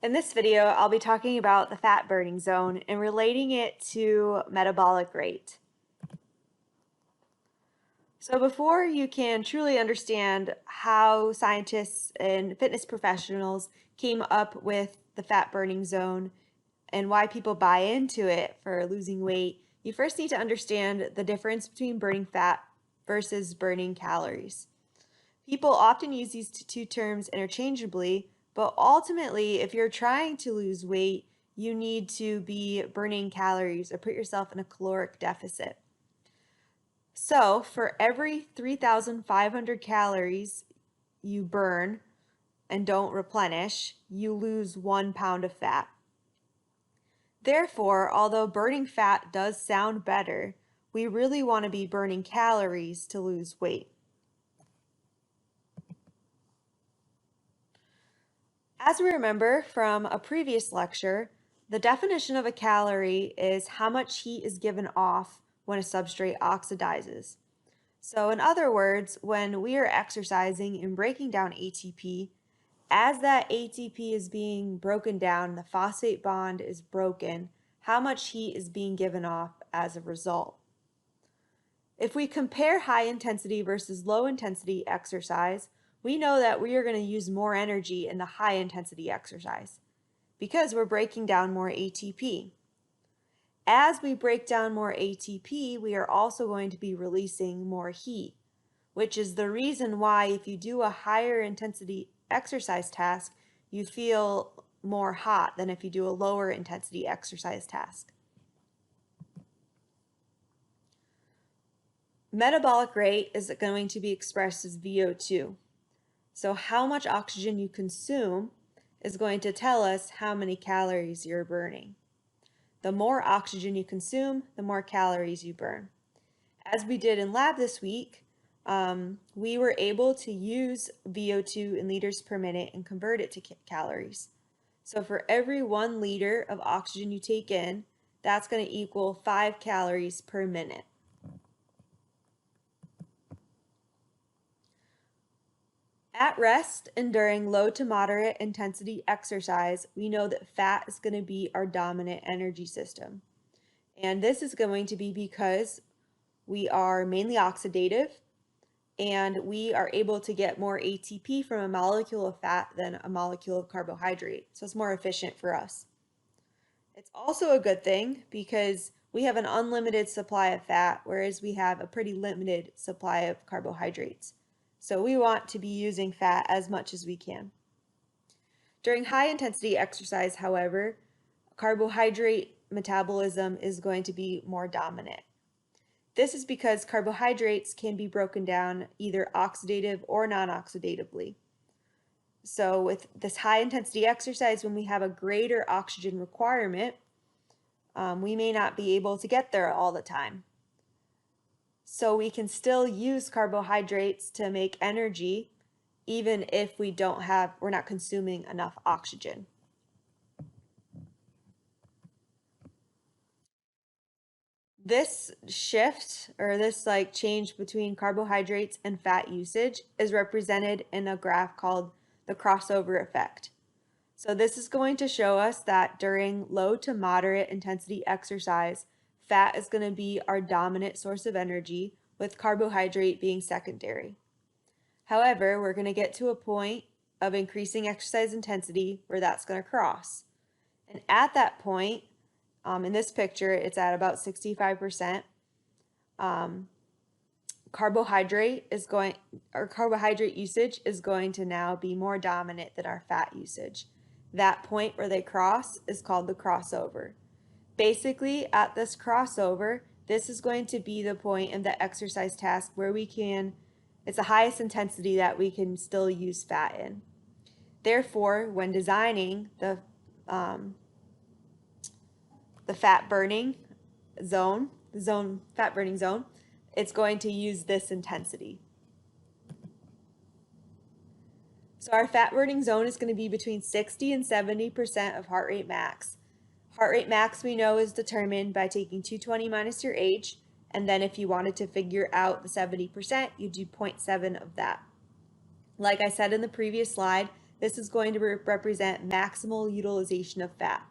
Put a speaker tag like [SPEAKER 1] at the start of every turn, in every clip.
[SPEAKER 1] In this video, I'll be talking about the fat burning zone and relating it to metabolic rate. So before you can truly understand how scientists and fitness professionals came up with the fat burning zone and why people buy into it for losing weight, you first need to understand the difference between burning fat versus burning calories. People often use these two terms interchangeably, but ultimately, if you're trying to lose weight, you need to be burning calories or put yourself in a caloric deficit. So, for every 3,500 calories you burn and don't replenish, you lose 1 pound of fat. Therefore, although burning fat does sound better, we really want to be burning calories to lose weight. As we remember from a previous lecture, the definition of a calorie is how much heat is given off when a substrate oxidizes. So in other words, when we are exercising and breaking down ATP, as that ATP is being broken down, the phosphate bond is broken, how much heat is being given off as a result. If we compare high intensity versus low intensity exercise, we know that we are going to use more energy in the high intensity exercise because we're breaking down more ATP. As we break down more ATP, we are also going to be releasing more heat, which is the reason why if you do a higher intensity exercise task, you feel more hot than if you do a lower intensity exercise task. Metabolic rate is going to be expressed as VO2. So how much oxygen you consume is going to tell us how many calories you're burning. The more oxygen you consume, the more calories you burn. As we did in lab this week, we were able to use VO2 in liters per minute and convert it to calories. So for every 1 liter of oxygen you take in, that's going to equal 5 calories per minute. At rest and during low to moderate intensity exercise, we know that fat is going to be our dominant energy system. And this is going to be because we are mainly oxidative and we are able to get more ATP from a molecule of fat than a molecule of carbohydrate. So it's more efficient for us. It's also a good thing because we have an unlimited supply of fat, whereas we have a pretty limited supply of carbohydrates. So we want to be using fat as much as we can. During high intensity exercise, however, carbohydrate metabolism is going to be more dominant. This is because carbohydrates can be broken down either oxidative or non-oxidatively. So with this high intensity exercise, when we have a greater oxygen requirement, we may not be able to get there all the time. So we can still use carbohydrates to make energy even if we're not consuming enough oxygen. This shift or this change between carbohydrates and fat usage is represented in a graph called the crossover effect. So this is going to show us that during low to moderate intensity exercise, fat is going to be our dominant source of energy, with carbohydrate being secondary. However, we're going to get to a point of increasing exercise intensity where that's going to cross. And at that point, in this picture, it's at about 65%. Carbohydrate usage is going to now be more dominant than our fat usage. That point where they cross is called the crossover. Basically, at this crossover, this is going to be the point in the exercise task where it's the highest intensity that we can still use fat in. Therefore, when designing the fat burning zone, fat burning zone, it's going to use this intensity. So our fat burning zone is going to be between 60 and 70% of heart rate max. Heart rate max we know is determined by taking 220 minus your age, and then if you wanted to figure out the 70%, you do 0.7 of that. Like I said in the previous slide, this is going to represent maximal utilization of fat.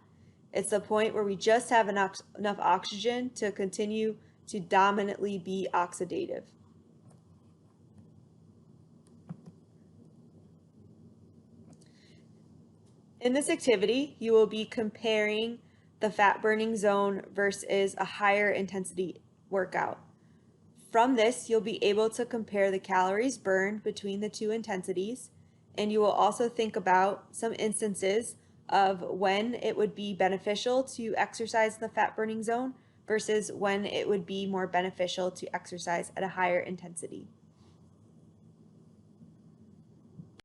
[SPEAKER 1] It's the point where we just have enough oxygen to continue to dominantly be oxidative. In this activity, you will be comparing the fat burning zone versus a higher intensity workout. From this, you'll be able to compare the calories burned between the two intensities, and you will also think about some instances of when it would be beneficial to exercise in the fat burning zone versus when it would be more beneficial to exercise at a higher intensity.